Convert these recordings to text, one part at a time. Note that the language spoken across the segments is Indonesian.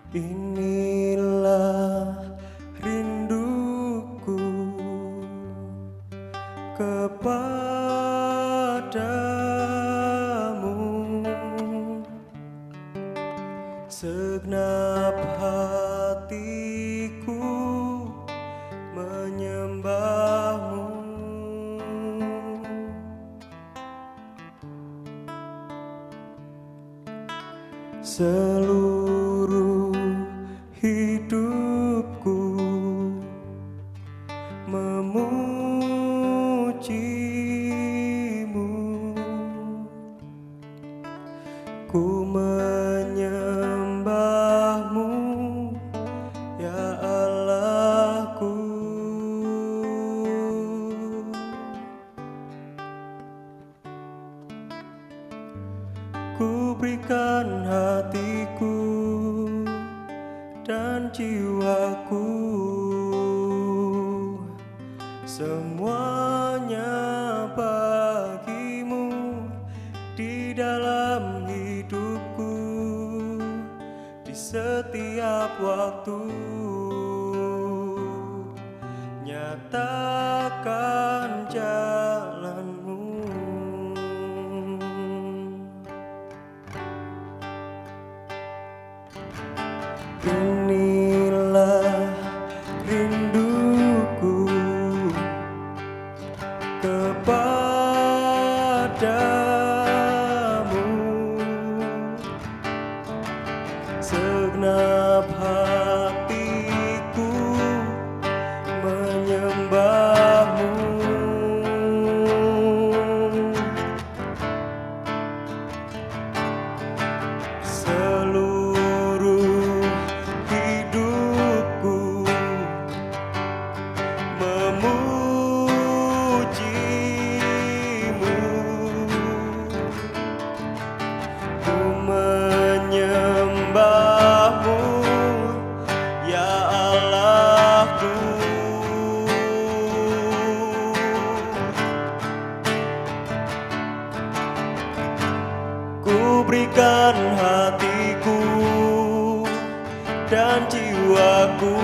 Inilah rinduku kepadamu, segenap hatiku menyembahmu. Seluruh hidupku memujimu, ku menyembahmu ya Allahku. Ku berikan hatiku dan jiwaku, semuanya bagimu di dalam hidupku, di setiap waktu. Nyatakan jalanmu. Inilah rinduku kepadamu, segenap hatiku menyembahmu. Seluruh hidupku memujimu, ku menyembahmu ya Allahku. Ku berikan hatiku dan jiwaku,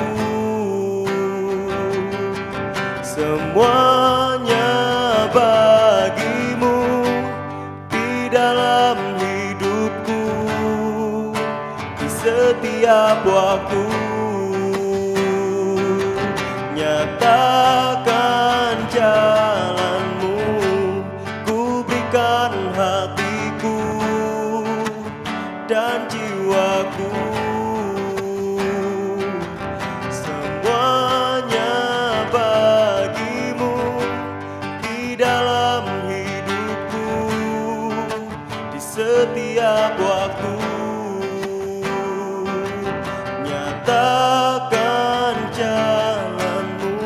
semuanya bagimu di dalam hidupku, di setiap waktu. Nyatakan jalanmu. Ku berikan hatiku dan jiwaku, semuanya bagimu di dalam hidupku, di setiap waktu. Nyatakan jalanmu,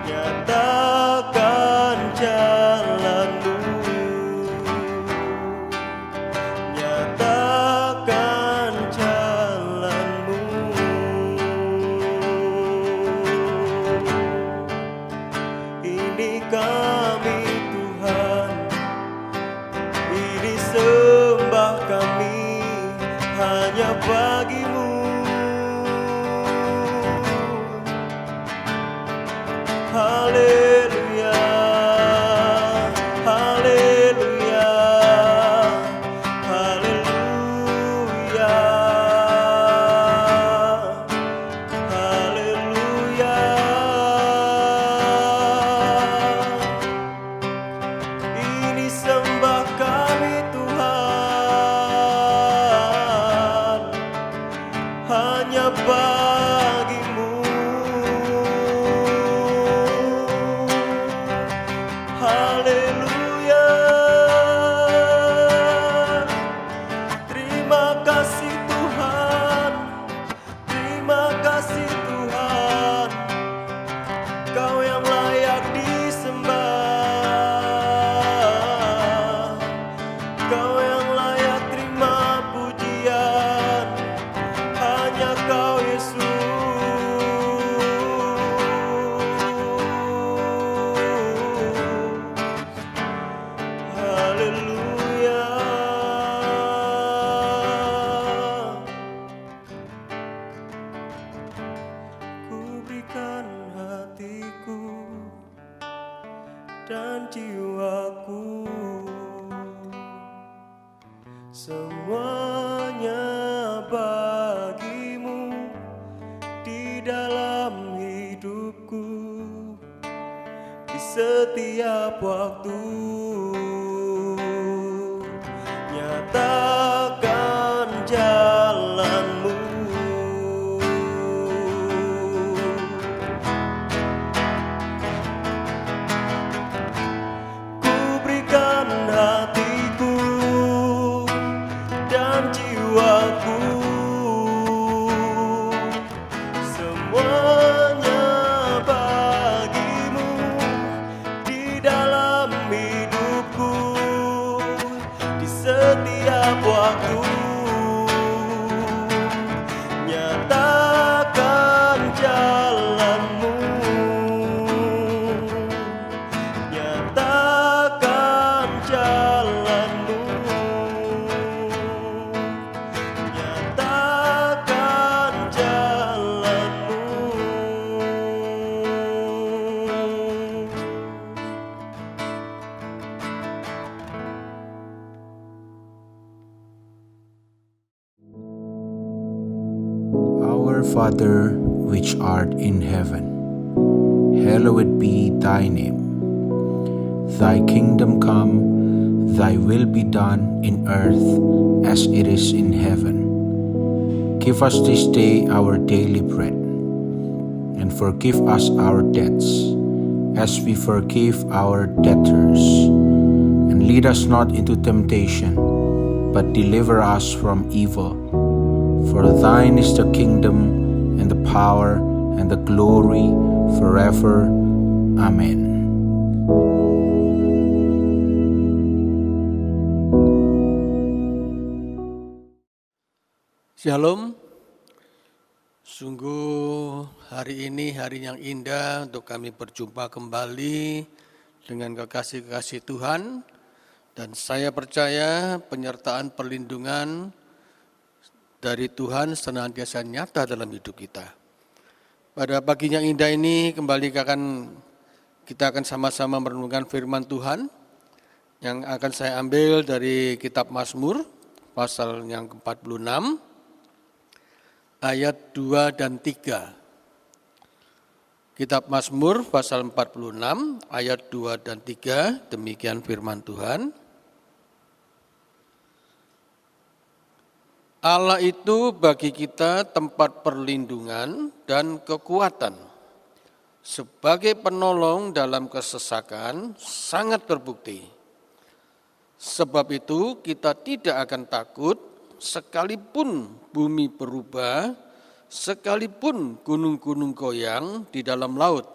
nyatakan jalanmu, nyatakan jalanmu. Ini kami Tuhan, ini Semuanya bagimu di dalam hidupku, di setiap waktu. Nyatakan jalanmu, ku berikan hatiku dan jiwaku, semuanya bagimu di dalam hidupku, di setiap waktu. Nyatakan jalanmu, nyatakan jalanmu, nyatakan jalanmu. Our Father, which art in heaven, hallowed be thy name. Thy kingdom come, thy will be done in earth as it is in heaven. Give us this day our daily bread, and forgive us our debts, as we forgive our debtors. And lead us not into temptation, but deliver us from evil. For thine is the kingdom, and the power, and the glory, forever. Amen. Shalom. Sungguh hari ini hari yang indah untuk kami berjumpa kembali dengan kekasih-kekasih Tuhan, dan saya percaya penyertaan perlindungan dari Tuhan senantiasa nyata dalam hidup kita. Pada pagi yang indah ini kembali kita akan sama-sama merenungkan firman Tuhan yang akan saya ambil dari kitab Mazmur pasal yang ke-46 ayat 2 dan 3. Kitab Mazmur pasal 46 ayat 2 dan 3, demikian firman Tuhan. Allah itu bagi kita tempat perlindungan dan kekuatan. Sebagai penolong dalam kesesakan sangat terbukti. Sebab itu kita tidak akan takut sekalipun bumi berubah, sekalipun gunung-gunung goyang di dalam laut.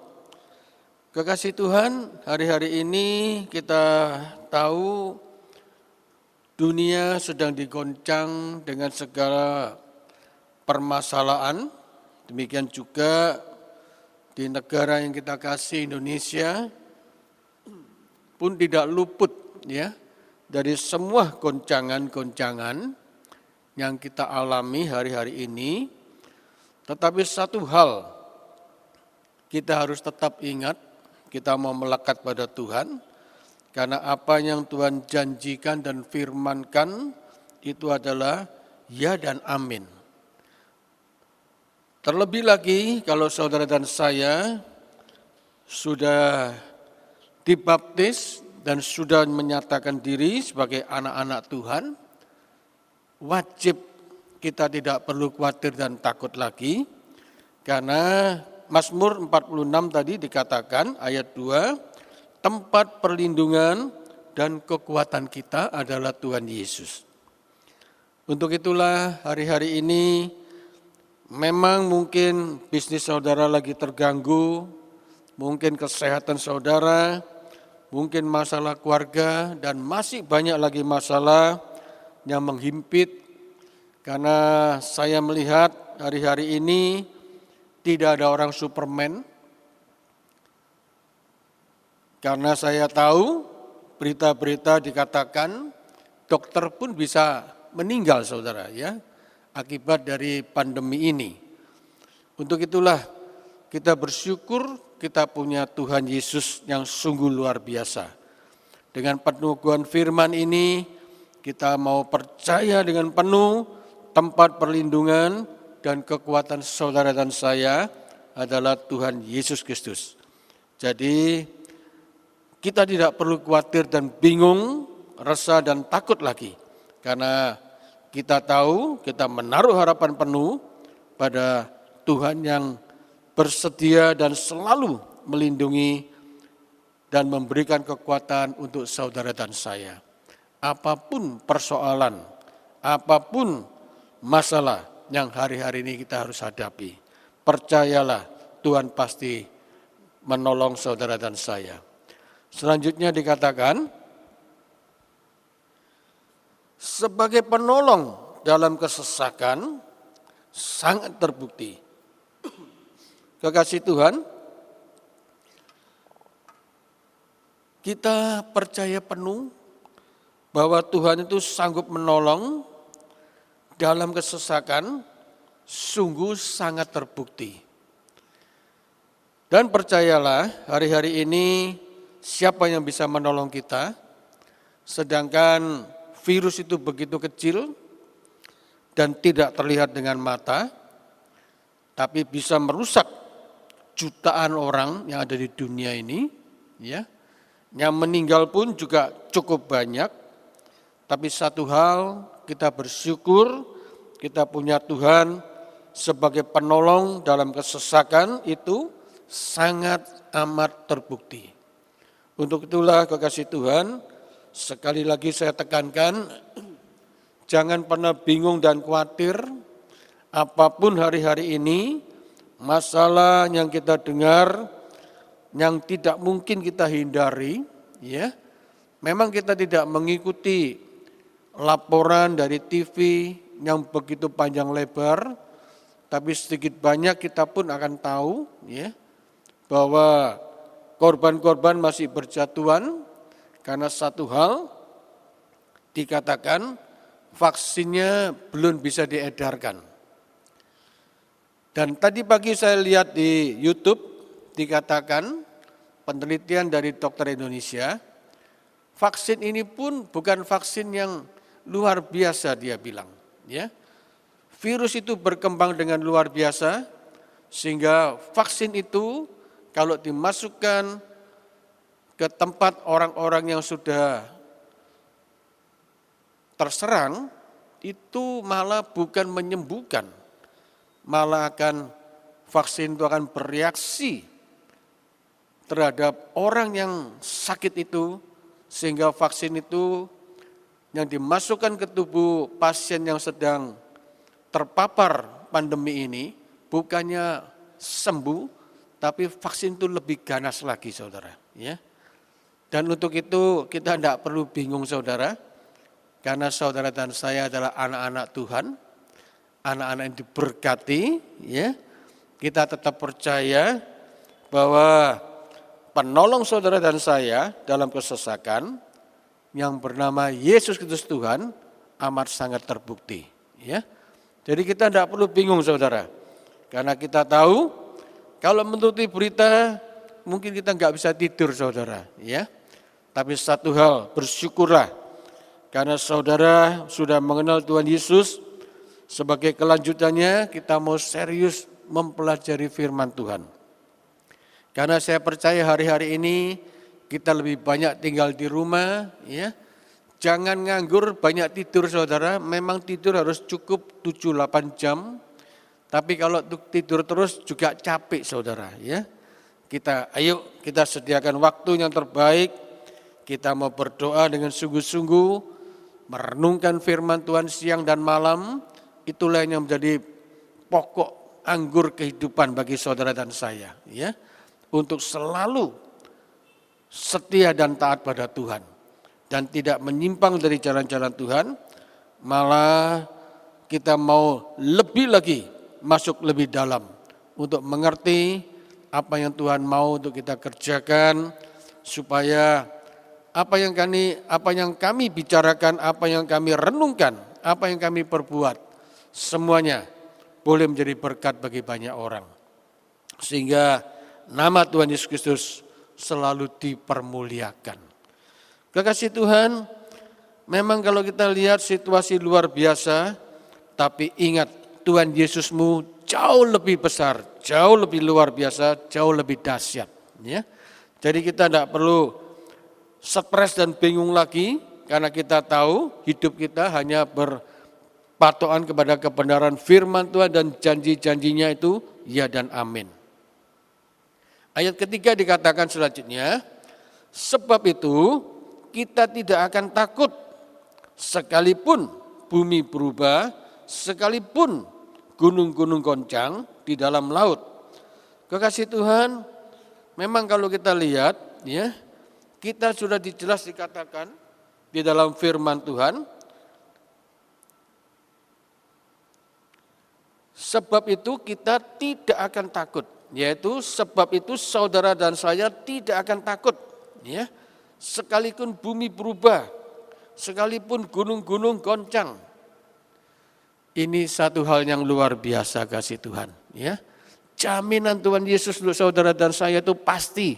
Kekasih Tuhan, hari-hari ini kita tahu dunia sedang digoncang dengan segala permasalahan. Demikian juga di negara yang kita kasih, Indonesia, pun tidak luput ya dari semua goncangan-goncangan yang kita alami hari-hari ini. Tetapi satu hal kita harus tetap ingat, kita mau melekat pada Tuhan. Karena apa yang Tuhan janjikan dan firmankan itu adalah ya dan amin. Terlebih lagi kalau saudara dan saya sudah dibaptis dan sudah menyatakan diri sebagai anak-anak Tuhan, wajib kita tidak perlu khawatir dan takut lagi. Karena Mazmur 46 tadi dikatakan ayat 2, tempat perlindungan dan kekuatan kita adalah Tuhan Yesus. Untuk itulah hari-hari ini memang mungkin bisnis saudara lagi terganggu, mungkin kesehatan saudara, mungkin masalah keluarga, dan masih banyak lagi masalah yang menghimpit. Karena saya melihat hari-hari ini tidak ada orang Superman. Karena saya tahu berita-berita dikatakan dokter pun bisa meninggal saudara ya akibat dari pandemi ini. Untuk itulah kita bersyukur kita punya Tuhan Yesus yang sungguh luar biasa. Dengan peneguhan firman ini kita mau percaya dengan penuh tempat perlindungan dan kekuatan saudara dan saya adalah Tuhan Yesus Kristus. Jadi kita tidak perlu khawatir dan bingung, resah dan takut lagi. Karena kita tahu, kita menaruh harapan penuh pada Tuhan yang bersedia dan selalu melindungi dan memberikan kekuatan untuk saudara dan saya. Apapun persoalan, apapun masalah yang hari-hari ini kita harus hadapi, percayalah Tuhan pasti menolong saudara dan saya. Selanjutnya dikatakan, sebagai penolong dalam kesesakan sangat terbukti. Kekasih Tuhan, kita percaya penuh bahwa Tuhan itu sanggup menolong dalam kesesakan, sungguh sangat terbukti. Dan percayalah, hari-hari ini siapa yang bisa menolong kita, sedangkan virus itu begitu kecil dan tidak terlihat dengan mata, tapi bisa merusak jutaan orang yang ada di dunia ini, ya. Yang meninggal pun juga cukup banyak, tapi satu hal kita bersyukur, kita punya Tuhan sebagai penolong dalam kesesakan itu sangat amat terbukti. Untuk itulah kekasih Tuhan, sekali lagi saya tekankan, jangan pernah bingung dan khawatir, apapun hari-hari ini, masalah yang kita dengar, yang tidak mungkin kita hindari, ya. Memang kita tidak mengikuti laporan dari TV yang begitu panjang lebar, tapi sedikit banyak kita pun akan tahu, ya, bahwa korban-korban masih berjatuhan karena satu hal dikatakan vaksinnya belum bisa diedarkan. Dan tadi pagi saya lihat di YouTube dikatakan penelitian dari dokter Indonesia, vaksin ini pun bukan vaksin yang luar biasa dia bilang, ya. Virus itu berkembang dengan luar biasa sehingga vaksin itu kalau dimasukkan ke tempat orang-orang yang sudah terserang, itu malah bukan menyembuhkan, malah akan vaksin itu akan bereaksi terhadap orang yang sakit itu, sehingga vaksin itu yang dimasukkan ke tubuh pasien yang sedang terpapar pandemi ini bukannya sembuh, tapi vaksin itu lebih ganas lagi, saudara. Ya. Dan untuk itu kita tidak perlu bingung, saudara, karena saudara dan saya adalah anak-anak Tuhan, anak-anak yang diberkati. Ya. Kita tetap percaya bahwa penolong saudara dan saya dalam kesesakan yang bernama Yesus Kristus Tuhan amat sangat terbukti. Ya. Jadi kita tidak perlu bingung, saudara, karena kita tahu kalau menuruti berita mungkin kita nggak bisa tidur, saudara, ya. Tapi satu hal, bersyukurlah karena saudara sudah mengenal Tuhan Yesus. Sebagai kelanjutannya kita mau serius mempelajari firman Tuhan. Karena saya percaya hari-hari ini kita lebih banyak tinggal di rumah, ya. Jangan nganggur banyak tidur, saudara. Memang tidur harus cukup 7-8 jam. Tapi kalau tidur terus juga capek, saudara, ya. Ayo kita sediakan waktu yang terbaik. Kita mau berdoa dengan sungguh-sungguh, merenungkan firman Tuhan siang dan malam. Itulah yang menjadi pokok anggur kehidupan bagi saudara dan saya, ya. Untuk selalu setia dan taat pada Tuhan dan tidak menyimpang dari jalan-jalan Tuhan, malah kita mau lebih lagi masuk lebih dalam untuk mengerti apa yang Tuhan mau untuk kita kerjakan, supaya apa yang kami bicarakan, apa yang kami renungkan, apa yang kami perbuat, semuanya boleh menjadi berkat bagi banyak orang. Sehingga nama Tuhan Yesus Kristus selalu dipermuliakan. Kekasih Tuhan, memang kalau kita lihat situasi luar biasa, tapi ingat Tuhan Yesusmu jauh lebih besar, jauh lebih luar biasa, jauh lebih dahsyat. Ya. Jadi kita tidak perlu stres dan bingung lagi, karena kita tahu hidup kita hanya berpatokan kepada kebenaran firman Tuhan dan janji-janjinya itu ya dan amin. Ayat ketiga dikatakan selanjutnya, sebab itu kita tidak akan takut sekalipun bumi berubah, sekalipun gunung-gunung goncang di dalam laut. Kekasih Tuhan, memang kalau kita lihat, ya, kita sudah jelas dikatakan di dalam firman Tuhan, sebab itu kita tidak akan takut. Yaitu sebab itu saudara dan saya tidak akan takut. Ya, sekalipun bumi berubah, sekalipun gunung-gunung goncang. Ini satu hal yang luar biasa kasih Tuhan. Ya, jaminan Tuhan Yesus untuk saudara dan saya itu pasti.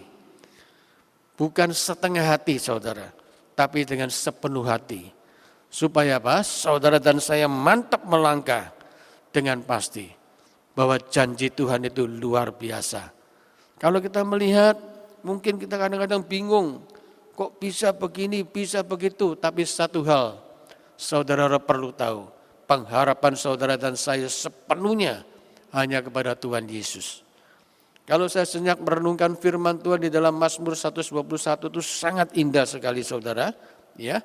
Bukan setengah hati saudara, tapi dengan sepenuh hati. Supaya apa? Saudara dan saya mantap melangkah dengan pasti. Bahwa janji Tuhan itu luar biasa. Kalau kita melihat, mungkin kita kadang-kadang bingung. Kok bisa begini, bisa begitu. Tapi satu hal, saudara perlu tahu. Pengharapan saudara dan saya sepenuhnya hanya kepada Tuhan Yesus. Kalau saya senyap merenungkan firman Tuhan di dalam Mazmur 121 itu sangat indah sekali saudara. Ya,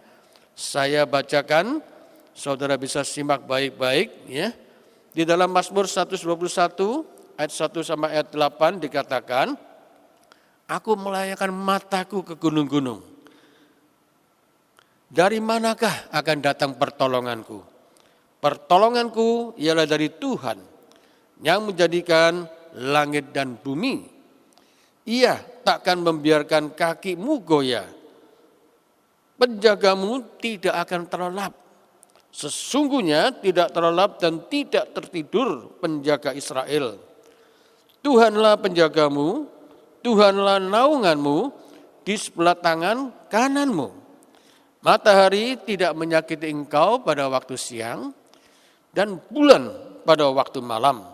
saya bacakan, saudara bisa simak baik-baik. Ya. Di dalam Mazmur 121 ayat 1 sama ayat 8 dikatakan, aku melayangkan mataku ke gunung-gunung. Dari manakah akan datang pertolonganku? Pertolonganku ialah dari Tuhan yang menjadikan langit dan bumi. Ia takkan membiarkan kakimu goyah. Penjagamu tidak akan terlelap. Sesungguhnya tidak terlelap dan tidak tertidur penjaga Israel. Tuhanlah penjagamu, Tuhanlah naunganmu di sebelah tangan kananmu. Matahari tidak menyakiti engkau pada waktu siang dan bulan pada waktu malam.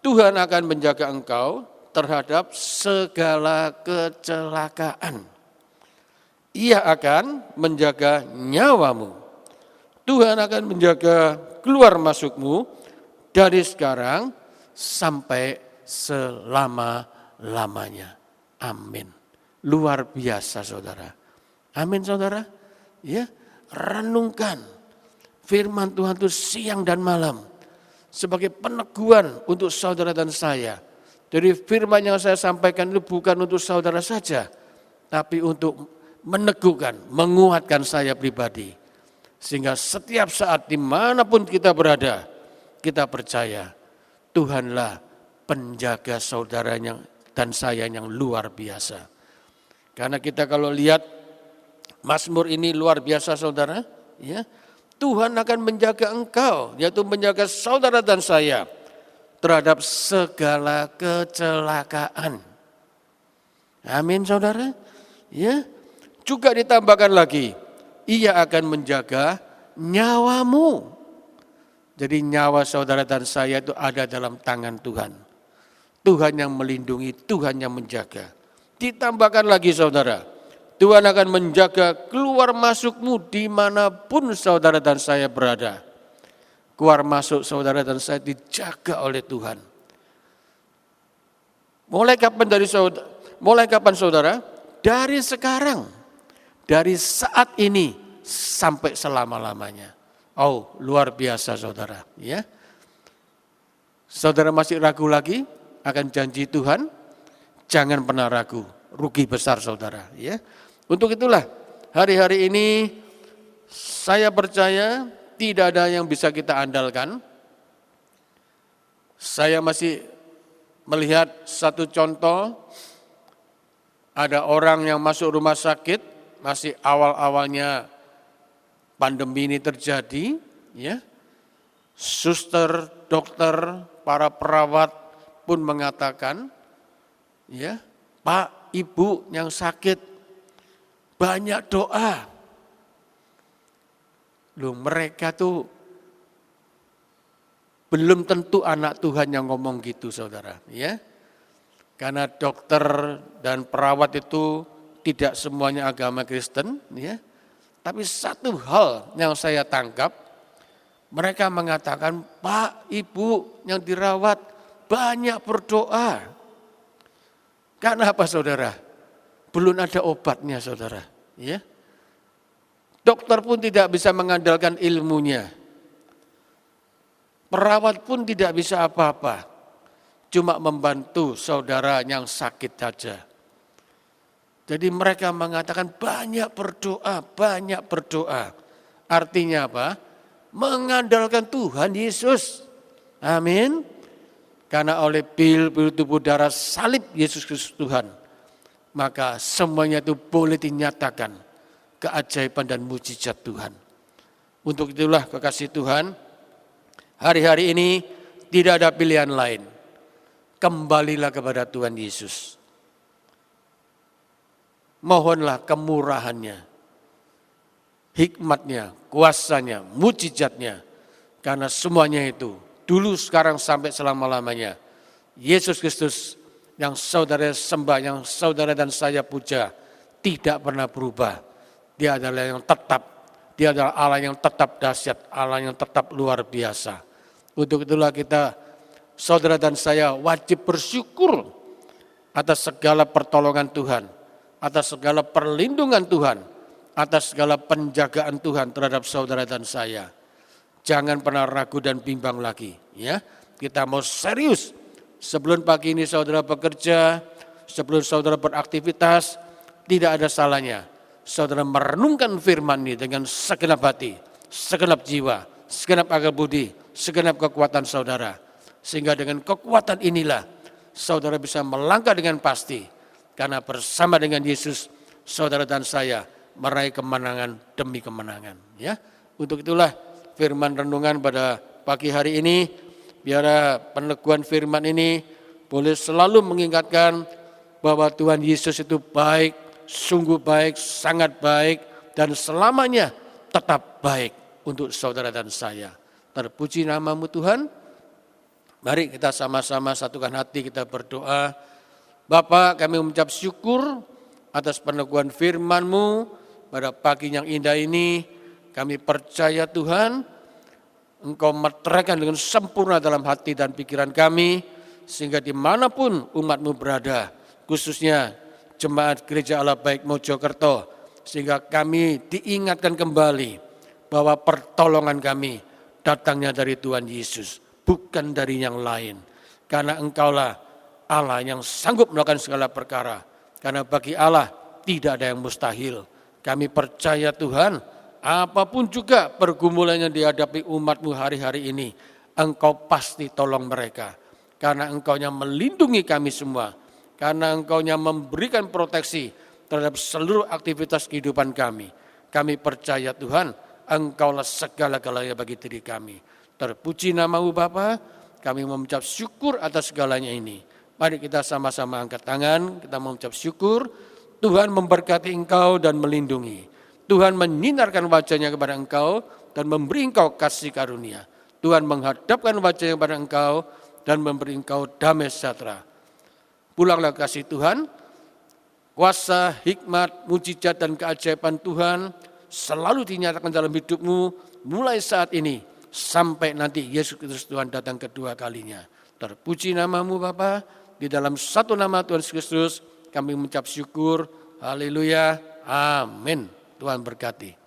Tuhan akan menjaga engkau terhadap segala kecelakaan. Ia akan menjaga nyawamu. Tuhan akan menjaga keluar masukmu dari sekarang sampai selama-lamanya. Amin. Luar biasa saudara. Amin saudara. Ya, renungkan firman Tuhan itu siang dan malam sebagai peneguhan untuk saudara dan saya. Jadi firman yang saya sampaikan itu bukan untuk saudara saja, tapi untuk meneguhkan, menguatkan saya pribadi. Sehingga setiap saat dimanapun kita berada, kita percaya Tuhanlah penjaga saudaranya dan saya yang luar biasa. Karena kita kalau lihat Mazmur ini luar biasa saudara, ya, Tuhan akan menjaga engkau, yaitu menjaga saudara dan saya terhadap segala kecelakaan. Amin saudara. Ya, juga ditambahkan lagi, ia akan menjaga nyawamu. Jadi nyawa saudara dan saya itu ada dalam tangan Tuhan. Tuhan yang melindungi, Tuhan yang menjaga. Ditambahkan lagi saudara, Tuhan akan menjaga keluar masukmu dimanapun saudara dan saya berada. Keluar masuk saudara dan saya dijaga oleh Tuhan. Mulai kapan saudara? Dari sekarang. Dari saat ini sampai selama-lamanya. Oh, luar biasa saudara. Ya. Saudara masih ragu lagi akan janji Tuhan? Jangan pernah ragu. Rugi besar saudara. Ya. Untuk itulah hari-hari ini saya percaya tidak ada yang bisa kita andalkan. Saya masih melihat satu contoh. Ada orang yang masuk rumah sakit. Masih awal-awalnya pandemi ini terjadi, ya. Suster, dokter, para perawat pun mengatakan, ya, Pak, Ibu yang sakit, banyak doa. Loh, mereka tuh belum tentu anak Tuhan yang ngomong gitu, saudara. Ya, karena dokter dan perawat itu tidak semuanya agama Kristen. Ya, tapi satu hal yang saya tangkap, mereka mengatakan, Pak, Ibu yang dirawat banyak berdoa. Karena apa, saudara? Belum ada obatnya, saudara. Ya, dokter pun tidak bisa mengandalkan ilmunya. Perawat pun tidak bisa apa-apa. Cuma membantu saudara yang sakit saja. Jadi mereka mengatakan banyak berdoa, banyak berdoa. Artinya apa? Mengandalkan Tuhan Yesus. Amin. Karena oleh pil tubuh darah salib Yesus Kristus Tuhan, maka semuanya itu boleh dinyatakan keajaiban dan mujizat Tuhan. Untuk itulah kekasih Tuhan, hari-hari ini tidak ada pilihan lain. Kembalilah kepada Tuhan Yesus. Mohonlah kemurahannya, hikmatnya, kuasanya, mujizatnya. Karena semuanya itu, dulu, sekarang, sampai selama-lamanya, Yesus Kristus yang saudara sembah, yang saudara dan saya puja, tidak pernah berubah. Dia adalah yang tetap, dia adalah Allah yang tetap dahsyat, Allah yang tetap luar biasa. Untuk itulah kita, saudara dan saya, wajib bersyukur atas segala pertolongan Tuhan, atas segala perlindungan Tuhan, atas segala penjagaan Tuhan terhadap saudara dan saya. Jangan pernah ragu dan bimbang lagi. Ya, kita mau serius. Sebelum pagi ini saudara bekerja, sebelum saudara beraktivitas, tidak ada salahnya saudara merenungkan firman ini dengan segenap hati, segenap jiwa, segenap akal budi, segenap kekuatan saudara. Sehingga dengan kekuatan inilah saudara bisa melangkah dengan pasti. Karena bersama dengan Yesus, saudara dan saya meraih kemenangan demi kemenangan. Ya, untuk itulah firman renungan pada pagi hari ini, biar peneguhan firman ini boleh selalu mengingatkan bahwa Tuhan Yesus itu baik, sungguh baik, sangat baik, dan selamanya tetap baik untuk saudara dan saya. Terpuji namamu Tuhan. Mari kita sama-sama satukan hati, kita berdoa. Bapa, kami mengucap syukur atas peneguhan firman-Mu pada pagi yang indah ini. Kami percaya Tuhan, Engkau meteraikan dengan sempurna dalam hati dan pikiran kami, sehingga dimanapun umat-Mu berada, khususnya Jemaat Gereja Allah Baik Mojokerto, sehingga kami diingatkan kembali bahwa pertolongan kami datangnya dari Tuhan Yesus, bukan dari yang lain. Karena Engkaulah Allah yang sanggup melakukan segala perkara. Karena bagi Allah tidak ada yang mustahil. Kami percaya Tuhan, apapun juga pergumulan yang dihadapi umat-Mu hari-hari ini, Engkau pasti tolong mereka. Karena Engkau yang melindungi kami semua. Karena Engkau yang memberikan proteksi terhadap seluruh aktivitas kehidupan kami. Kami percaya Tuhan, Engkaulah segala-galanya bagi diri kami. Terpuji nama-Mu Bapa, kami mengucap syukur atas segalanya ini. Mari kita sama-sama angkat tangan, kita mengucap syukur. Tuhan memberkati engkau dan melindungi. Tuhan menyinarkan wajahnya kepada engkau dan memberi engkau kasih karunia. Tuhan menghadapkan wajahnya kepada engkau dan memberi engkau damai sejahtera. Pulanglah kasih Tuhan, kuasa, hikmat, mujizat dan keajaiban Tuhan selalu dinyatakan dalam hidupmu mulai saat ini sampai nanti Yesus Kristus Tuhan datang kedua kalinya. Terpuji nama-Mu Bapa, di dalam satu nama Tuhan Yesus Kristus kami mengucap syukur. Haleluya. Amin. Tuhan berkati.